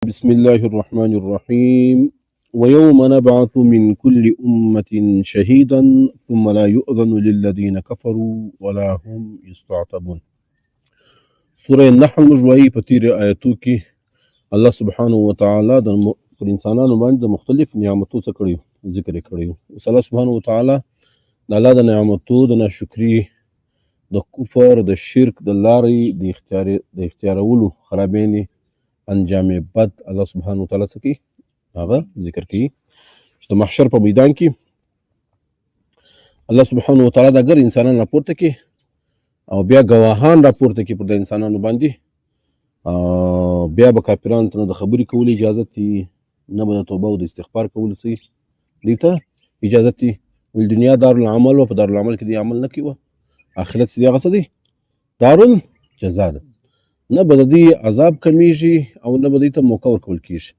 بسم الله الرحمن الرحيم ويوم نبعث من كل أمة شهيدا ثم لا يؤذن للذين كفروا ولا هم يستعتبون. سورة النحل مجوائي په تیرې آیتو کې الله سبحانه وتعالی پر انسانانو باندې د مختلف نعمتو څه کړي ذکر یې کړی. اوس الله سبحانه وتعالی د الله د نعمتو د ناشکري د کفر د شرک د لارې د اختیارولو خرابینې انجام بد الله سبحانه وتعالی څه کوي هغه ذکر کوي چې د محشر په میدان کې الله سبحانه وتعالی د ګر انسانان راپورته کوي او بیا گواهان راپورته کوي پر د انسانانو باندې. بیا به کافرانو ته نه د خبرې کولو اجازه دي، نه به د توبه او د استغفار کولو څه دي ته اجازه دي. ول دنیا دارالعمل و په دارالعمل کې د عمل نه کوي، آخرت چې هغه څه دی دارالجزا ده، نه به د دې عذاب کمیږي او نه به دې ته موقع ورکول کیږي.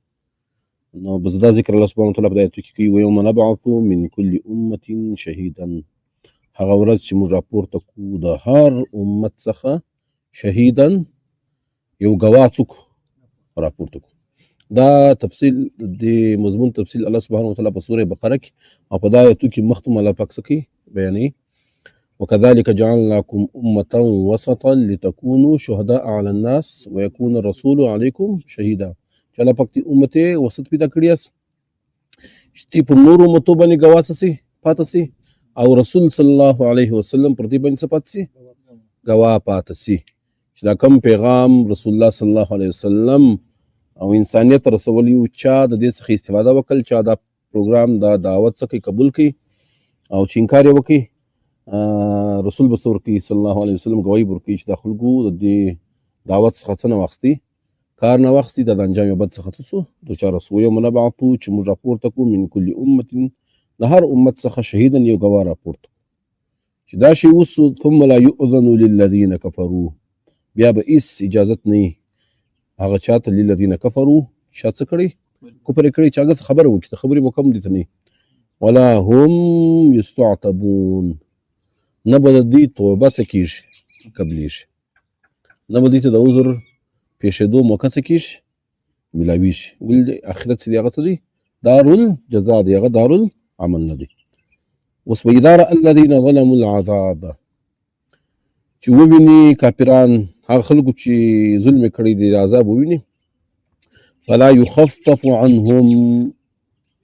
نو بس دا ذکر الله سبحانه وتعالی په دې آیتو کې کوي ویوم نبعث من كل امة شهیدا، هغه ورځ چې موږ راپورته کوو د هر امت څخه شهیدا یو ګواه څوک راپورته کوو. دا تفصیل د مضمون تفصیل الله سبحانه وتعالی په سوره بقره کې او په دا آیتو کې مخکې الله پاک څه کوي بیانوي وكذلك جعلناكم أمة وسطا لتكونوا شهداء على الناس ويكون الرسول عليكم شهيدا. چې الله پاک دې امت وسط پیدا کړی یاست چې تی په نورو امتو باندې ګواه سي پاته سي او رسول صلی الله علیه وسلم پر دې باندې څه پاته سي ګواه پاته سي چې دا کوم پیغام رسول الله صلی الله علیه وسلم او انسانیت رسولی او چا د دې څخه استفاده وکړ، چا دا پروګرام دا دعوت څخه قبول کړي او چې انکار یې وکړي رسول بصور کی صلی الله علیه وسلم گواہی ورکړي چې د خلکو د دې دعوت څخه څه نه واخستي کار نه واخستي د انجام بد څخه تاسو دوچار رسو یوم نبعث چې موږ راپورته کوو من کل امت د هر امت څخه شهیدا یو گواه راپورته چې دا شی اوس ثم لا يؤذن للذین كفروا، بیا به هیڅ اجازت نه هغه چاته للذین كفروا چې څه کړي کفر کړي چې هغه خبره وکړي خبرې مو کم دي ته نه ولا هم یستعتبون، نه به د دې توبه څه کېږي قبلېږي، نه به دې ته د عذر پېښېدو موقع څه کېږي میلاویږي. ولې د آخرت چې دی هغه څه دی دارالجزا دی، هغه دارالعمل نه دی. اوس وإذا رأى الذین ظلموا العذاب، چې وویني کافران هغه خلکو چې ظلم یې کړی دی د عذاب وویني فلا يخفف عنهم،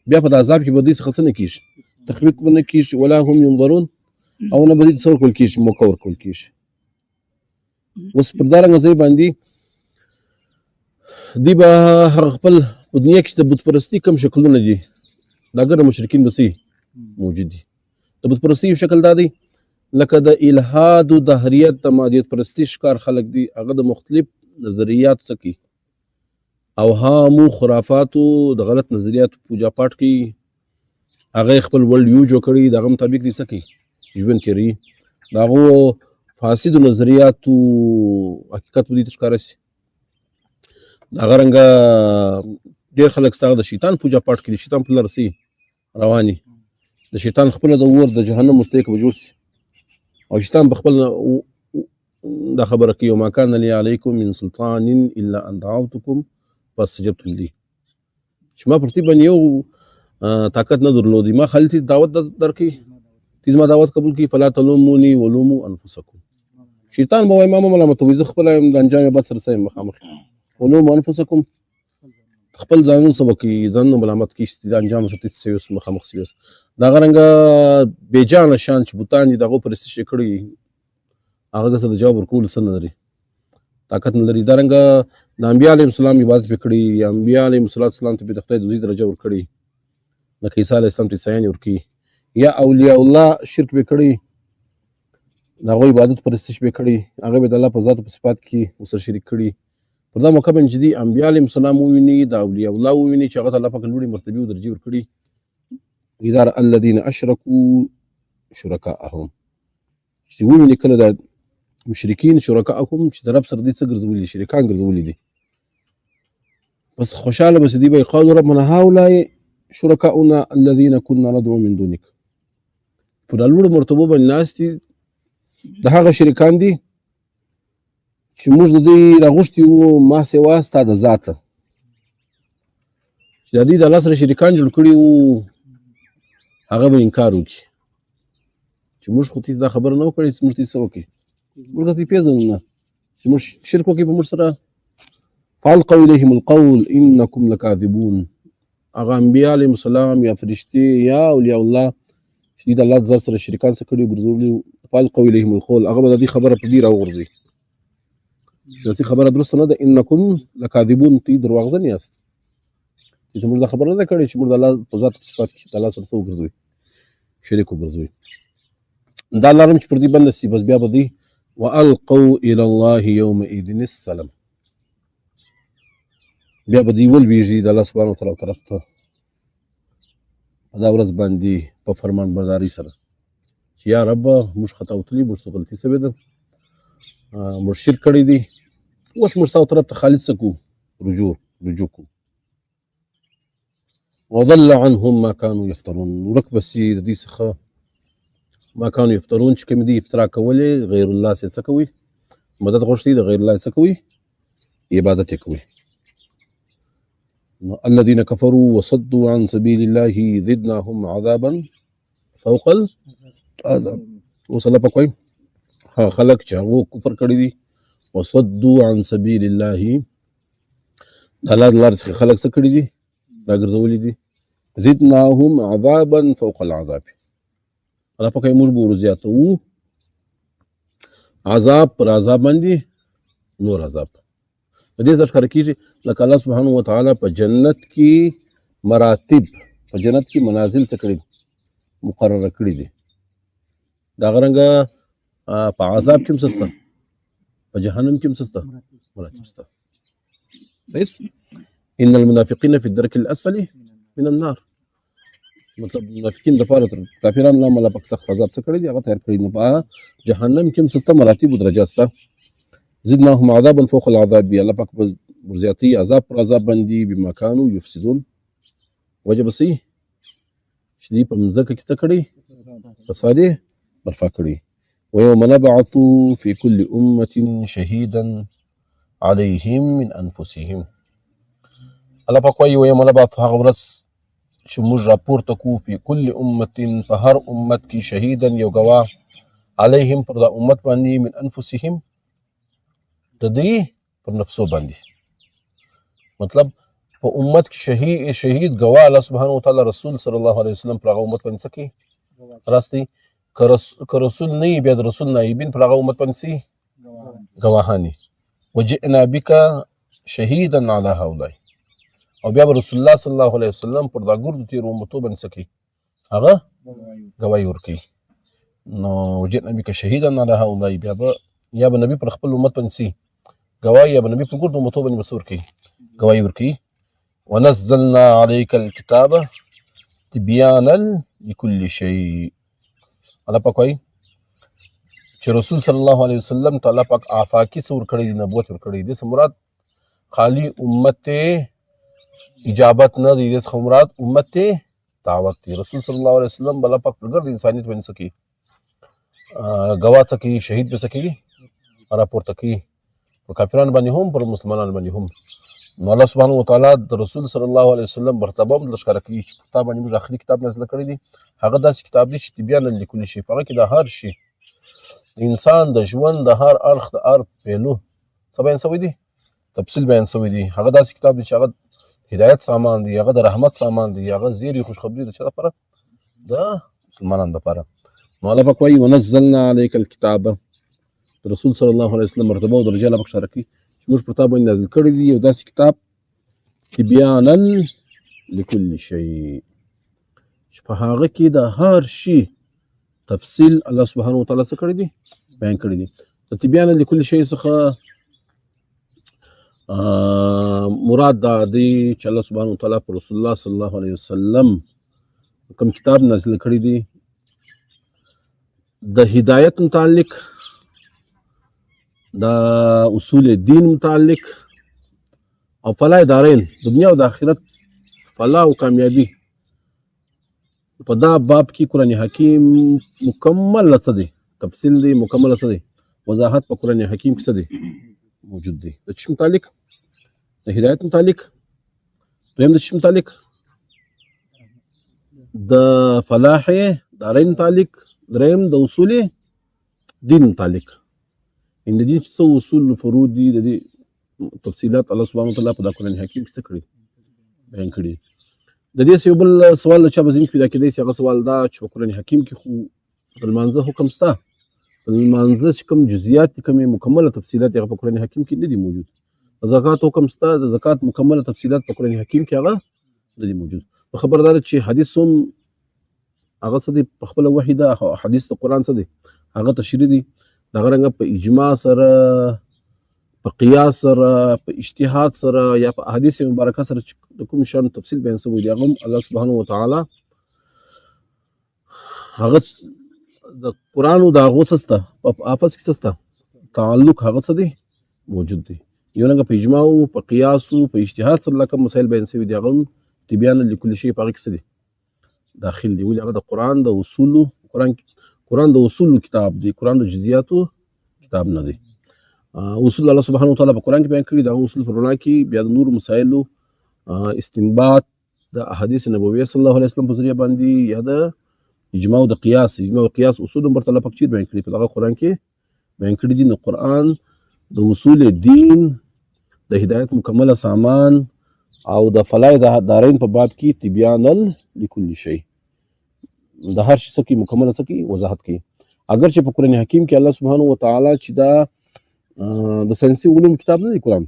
بیا په د عذاب کې به دې څخه څه نه کېږي تخفیف به نه کېږي ولا هم ينظرون او نه به دې څه ورکول کېږي موقع ورکول کېږي. اوس پر دارنګه ځای باندې دوی به هغه خپل په دنیا کې چې د بت پرستي کوم شکلونه دي دا ګڼ مشرکین به موجود دي. د بت پرستي یو شکل دا دی لکه د الحاد و دهریت د مادیت پرستي ښکار خلک دي، هغه د مختلف نظریات څه کوي اوهامو خرافاتو د غلط نظریاتو پوجا پاټ کوي، هغه خپل ورلډ ویو جوړ کړي د هغه مطابق دي څه کوي ژوند تېروي، د هغو فاسدو نظریاتو حقیقت به دې ته ښکاره شي. د هغه رنګه ډېر خلک ستا د شیطان پوجا پاټ کوي، د شیطان په لاره سي رواني، د شیطان خپله د اور د جهنم مستحق به جوړ سي او شیطان به خپل دا خبره کوي وما کان لی علیکم من سلطان الا ان دعوتکم فاستجبتم لي، چې ما پر دې باندې یو طاقت نه درلودی، ما خالي ته دعوت درکړي تی زما دعوت قبول کړي فلا تلوموني ولوموا انفسکم، شیطان به وایي ما مه ملامتوئ زه خپله یم د انجام بد سره څه یم مخامخ ولوموا انفسکم، خپل ځانونه څه وکړي ځانونه ملامت کړي چې د انجام سره څه یوس مخامخ سویس. د هغه رنګه بېجانه شیان چې بوتان دي د هغو پرستش یې کړي هغه سره د جواب ورکولو څه نه لري طاقت نه لري. دا رنګه د انبیا علیهم السلام عبادت پې کړي، انبیا علیهم السلام ته د خدای د زوی درجه ورکړي، لکه عیسی علیه السلام ته عیسایان ورکړي، یا اولیاء الله شرک پې کړي د هغوی عبادت پرستش پې کړي، هغه به د الله په ذات په صفات کې ورسره شریک کړي. پر دا موقع باندې چې دي انبیا علیهم السلام وویني د اولیاء الله وویني چې هغه ته الله پاک لوړې مرتبې او درجې ورکړي. اذا رأى الذین اشرکوا شرکاءهم، چې وویني کله د مشرکین شرکاءهم چې د رب سره دې څه ګرځولي شریکان ګرځولي دي بس خوشحاله بس دي به قالوا ربنا هؤلاء شرکاؤنا الذین كنا ندعو من دونک، په دا لوړو مرتبو باندې ناست دي د هغه شریکان دي چې موږ د دوی راغوښتي وو ما سوا ستا د ذاته چې د دوی د الله سره شریکان جوړ کړي وو هغه به انکار وکړي چې موږ خو دا خبره نه وکړې چې موږ څه وکړي موږ داسې پېژنو نه چې موږ شرک وکړي په موږ سره فالقوا الیهم القول انکم لکاذبون هغه انبیا علیهم السلام یا فرشتې یا اولیاء الله چې دوی د الله د ذات سره شریکان څه کړي ګرځولي فالقوا الیهم القول هغه به د دې خبره په دې راوغورځوي چې داسې خبره درسته نه ده انکم لکاذبون دوی درواغجن یاست چې موږ دا خبره نه ده کړې چې موږ د الله په ذات په صفات کې د الله سره څه وګرځوي شریک وګرځوي دا لارم چې پر دې بنده سي بس بیا به دوی والقوا الى الله يومئذ السلام بیا به دوی ولویږي د الله سبحانه وتعالی طرف ته په دا ورځ باندې په فرمان بردارۍ سره چې یا رب موږ خطا وتلي موږ څه غلطي سوې ده موږ شرک کړی دی اوس موږ ستا طرف ته خالص څه کوو رجوع کوو وضل عنهم ما كانوا يفترون ورک بسي د دې څخه ما كانوا يفترون چې کوم دي افترا کولې غیر الله څه کوي مدد غوښتي د غیر الله څه کوي عبادت کوي الذين كفروا وصدوا عن سبيل الله زدناهم عذابا فوق العذاب وصلى کوي خلق چې هغه کفر کړی دي وصدوا عن سبيل الله الله د لارې څخه خلق څه کړی دي راګرځولي دي زدناهم عذابا فوق العذاب الله پاک موږ به ورزیاتوو عذاب پر عذاب باندې نور عذاب په دې ځکه ښکاره کېږي لکه الله سبحانه وتعالی په جنت کې مراتب په جنت کې منازل څه کړي مقرره کړي دي دغه رنګه په عذاب کې هم څه شته په جهنم کې هم څه شته مراتب شته ان المنافقين في الدرك الاسفل من النار مطلب منافقین د پاره تر کافرانو نه مله پک سخت عذاب څه کړی دی هغه تیار کړی نو په جهنم کې هم څه مراتب او درجات شته زدناهم عذابا فوق العذاب الله پاک ورزیاتی عذاب پر عذاب باندې بما كانوا يفسدون وجب سي چې دې په مزکه کې څه کړی فساده برفا کړی ويوم نبعث في كل امه شهيدا عليهم من انفسهم الله پاک وايي ويوم نبعث هغه ورځ چې موږ راپورته کوو فی کل امت په هر امت کې شهیدا یو ګواه علیهم پر دا امت باندې من انفسهم د دې پر نفسو باندې مطلب په امت کې شهید ګواه الله سبحانه وتعالی رسول صلی الله علیه وسلم پر هغه امت باندې څه کوي راستي که رسول نه بیا د رسول نایبین پر هغه امت باندې ګواهانی وجئنا بک شهیدا علی هؤلاء او بیا رسول الله صلی الله علیه وسلم پر دا ګردو تیر امتو باندې څه کوي هغه ګواهی ورکوي نو وجئنا بک شهیدا علی هؤلاء بیا به یا به نبی پر خپل امت باندې ګواهی یا به نبی پر ګردو امتو باندې مسور کوي ګواهی ورکوي ونزلنا عليك الكتاب تبيانا لكل شيء الله پاک وایي چې رسول صلی الله علیه وسلم ته الله پاک آفاقي څه ورکړی دی نبوت ورکړی دی څه مراد خالی امت اجابت نه دی څه مراد امت دعوت دی رسول صلی الله علیه وسلم الله پاک پر ګرد انسانیت باندې سکی ګواه څه کوي شهید به څه کوي راپورته کوي پر کافرانو باندې هم پر مسلمانانو باندې هم نو الله سبحانه وتعالی د رسول صلی الله علیه وسلم مرتبه هم لښکاره کوي چې کتاب باندې موږ اخري کتاب نازل کړی دی هغه داسې کتاب دی چې تبیان لکل شي په هغه کې د هر شي د انسان د ژوند د هر اړخ د هر پهلو څه بیان شوی دی تفصیل بیان شوی دی هغه داسې کتاب دی چې هغه هدایت سامان دی هغه د رحمت سامان دی هغه زیری خوشخبری د چا لپاره د مسلمانانو لپاره نو الله پاک وایي ونزلنا عليك الكتاب رسول صلی الله علیه وسلم مرتبه او درجه الله پاک اشاره کوي چې موږ پر تا باندې نازل کړی دی یو داسې کتاب تبیانا لكل شيء چې په هغه کې د هر شي تفصیل الله سبحانه وتعالی څه کړی دی بیان کړی دی د تبیانا لكل شيء څخه مراد دا دی چې الله سبحانه وتعالی پر رسول الله صلی الله علیه وسلم کوم کتاب نازل کړی دی د هدایت متعلق د اصول دین متعلق او فلاح دارین دنیا او د آخرت فلاح او کامیابی په دا باب کې قرآن حکیم مکمل څه دی تفصیل دی مکمل څه دی وضاحت په قرآن حکیم کې څه دی موجود دی د چی متعلق د هدایت متعلق دویم د چی متعلق د فلاح دارین متعلق، دریم د اصول دین متعلق. ان د دین څه اصول فروع دي د دې تفصیلات الله سبحانه وتعالی په د قرآن حکیم کې څه کړي بیان کړي. د دې یو بل سوال چا په ذهن کې پیدا کېدی سي، هغه سوال دا چې په قرآن حکیم کې خو د لمانځه حکم شته، د لمانځه چې کوم جزئیات دي، کومې مکمله تفصیلات هغه په قرآن حکیم کې نه دي موجود. د زکات حکم شته، د زکات مکمله تفصیلات په قرآن حکیم کې هغه نه دي موجود. خبردار چې حدیث هم هغه څه دی په خپله وحی ده، حدیث د قرآن څه دی هغه تشریح دي. دغه رنګه په اجماع سره، په قیاس سره، په اجتهاد سره، یا په احادیث مبارکه سره چې د کوم شان تفصیل بیان شوی دی، هغه هم الله سبحانه وتعالی هغه د قرآن او د هغو څه شته په آفس کې څه شته تعلق هغه څه دی موجود دی. یو رنګه په اجماع او په قیاس او په اجتهاد سره لکه مسایل بیان شوي دي، هغه هم تبیان لکل شی په هغه کې څه دي داخل دي. ولې هغه د قرآن د اصولو قرآن د اصولو کتاب دی، قرآن د جزئیاتو کتاب نه دی. اصول الله سبحانه وتعالی په قرآن کې بیان کړي، د اصول په رڼا کې بیا د نور مسایلو استنباط د احادیث نبویه صلی الله علیه وسلم په ذریعه باندې، یا د اجماع او د قیاس اصول هم ورته الله پاک چیرې بیان کړي په دغه قرآن کې بیان کړي دي. نو قرآن د اصول دین، د هدایت مکمله سامان او د فلاح دارین په باب کې تبیانا لكل شی، د هر شي څه کې مکمله څه کې وضاحت کوي. اگر چې په قرآن حکیم کې الله سبحانه وتعالی چې دا د ساینسي علوم کتاب نه دی قرآن،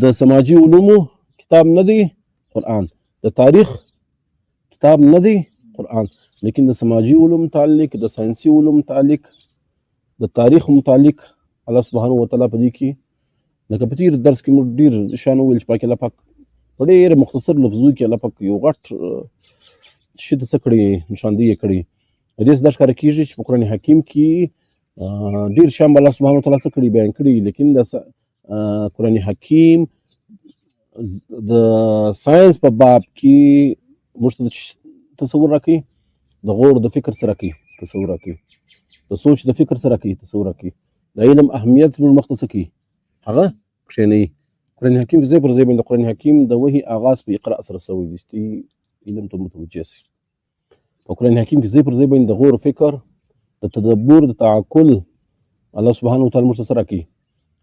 د سماجی علومو کتاب نه دی قرآن، د تاریخ کتاب نه دی قرآن، لیکن د سماجی علوم متعلق، د ساینسي علوم متعلق، د تاریخ متعلق الله سبحانه وتعالی په دې کې لکه په تیر درس کې موږ ډېر شان وویل چې پاک الله پاک په ډېر مختصر لفظو کې الله پاک یو غټ شي ته څه کړي نشاندهي یې کړي. د دې څخه دا ښکاره کېږي چې په قرآن حکیم کې ډېر شیان به الله سبحانه وتعالی څه کړي بیان کړي، لیکن د قرآن حکیم د ساینس په باب کې موږ ته تصور راکوي، د غور د فکر سره کوي تصور راکوي، د سوچ د فکر سره کوي تصور راکوي، د علم اهمیت زموږ مخ ته څه کوي هغه کښېنوي. قرآن حکیم ځای پر ځای باندې د قرآن حکیم د وحي آغاز په اقرا سره شوی دی چې علم ته متوجه سي. په قرآن حکیم کې ځای پر ځای باندې د غور فکر، د تدبر، د تعقل الله سبحانه وتعالی موږ ته څه راکوي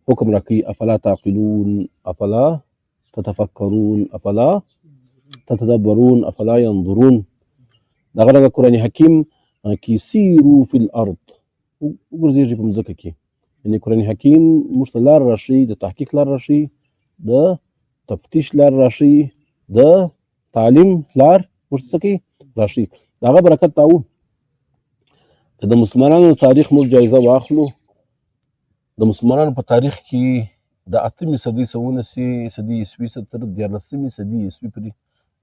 حکم راکوي. افلا تعقلون، افلا تتفکرون، افلا تتدبرون، افلا ينظرون. دغه رنګه قرآن حکیم کې سیرو فی الارض، وګرځېږي په مځکه کې. یعنې قرآن حکیم موږ ته لار راشي، د تحقیق لار راشي، د تفتیش لار راشي، د تعلیم لار موږ ته څه کوي راشي. د هغه برکت دا و چې د مسلمانانو تاریخ موږ جایزه واخلو. د مسلمانانو په تاریخ کې د 8مې صدۍ څخه ونیسي صدۍ عیسوي تر 14مې صدۍ عیسوي پورې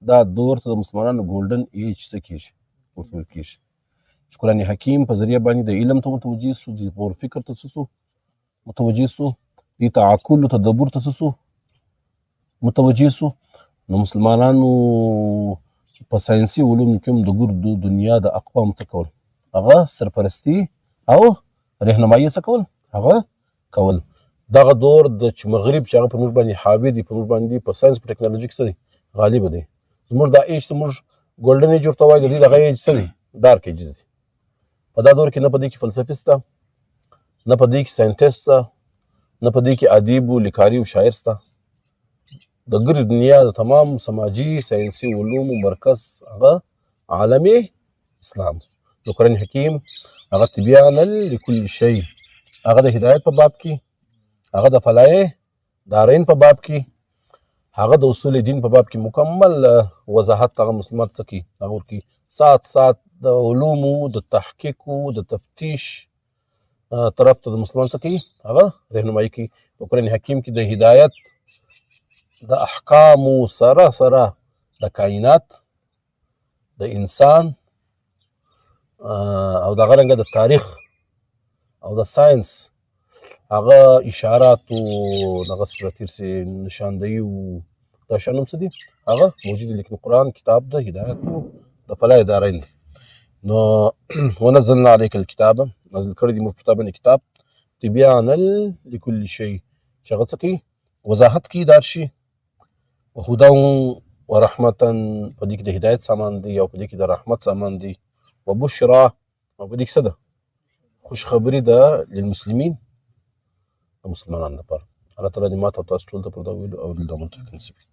دا دور ته د مسلمانانو ګولډن ایج څه کېږي ورته ویل کېږي چې قرآن حکیم په ذریعه باندې د علم ته متوجه سو، د غور فکر ته څه سو متوجه سو، د تعقل او تدبر ته څه سو متوجه سو. نو مسلمانانو په ساینسي علومو کې هم د ګردو دنیا د اقوام څه کول هغه سرپرستی او رهنمایي څه کول هغه کول. دغه دور د چې مغرب چې هغه په موږ باندې حاوی دی، په موږ باندې په ساینس په ټکنالوژي کې څه دی غالب دی. زموږ دا ایج ته موږ ګولډن ایج ورته وایو، د دې دغه ایج څه دی ډارک ایج دی. په دا دور کې نه په دې کې فلسفي شته، نه په دې کې ساینټسټ شته، نه په دې کې ادیب و لیکاري او شاعر شته. د ګرد دنیا د تمام سماجي ساینسي علومو مرکز هغه عالم اسلام. د قرآن حکیم هغه تبیانا لكل شی، هغه د هدایت په باب کې، هغه د فلاح دارین په باب کې، هغه د اصول دین په باب کې مکمل وضاحت هغه مسلمات څه کوي هغه ورکوي. سات د علومو د تحقیق د تفتیش طرف ته د مسلمان څه کوي هغه رهنمایي کوي. په قرآن حکیم کې د هدایت د احکامو سره سره د کائنات، د انسان او دغه رنګه د تاریخ او د ساینس هغه اشارات او دغه صورتیر سي نشاندهي او دا شان هم څه دي هغه موجود دي. لیکن قرآن کتاب د هدایت او د فلاح دارین دی. نو ونزلنا علیک الکتاب، نازل کړی دي موږ په تا باندې کتاب تبیانا لكل شی چې هغه څه کوي وضاحت کوي دا شي وهدا ورحمتا په دې کې د هدایت سامان دی او په دې کې د رحمت سامان دی وبشرا او په دې کې څه ده خوشخبري ده للمسلمین د مسلمانانو لپاره الله تعالی دې ماته او تاسو ټول ته پر دا ویلو او د عمل توفیق نصیب کړي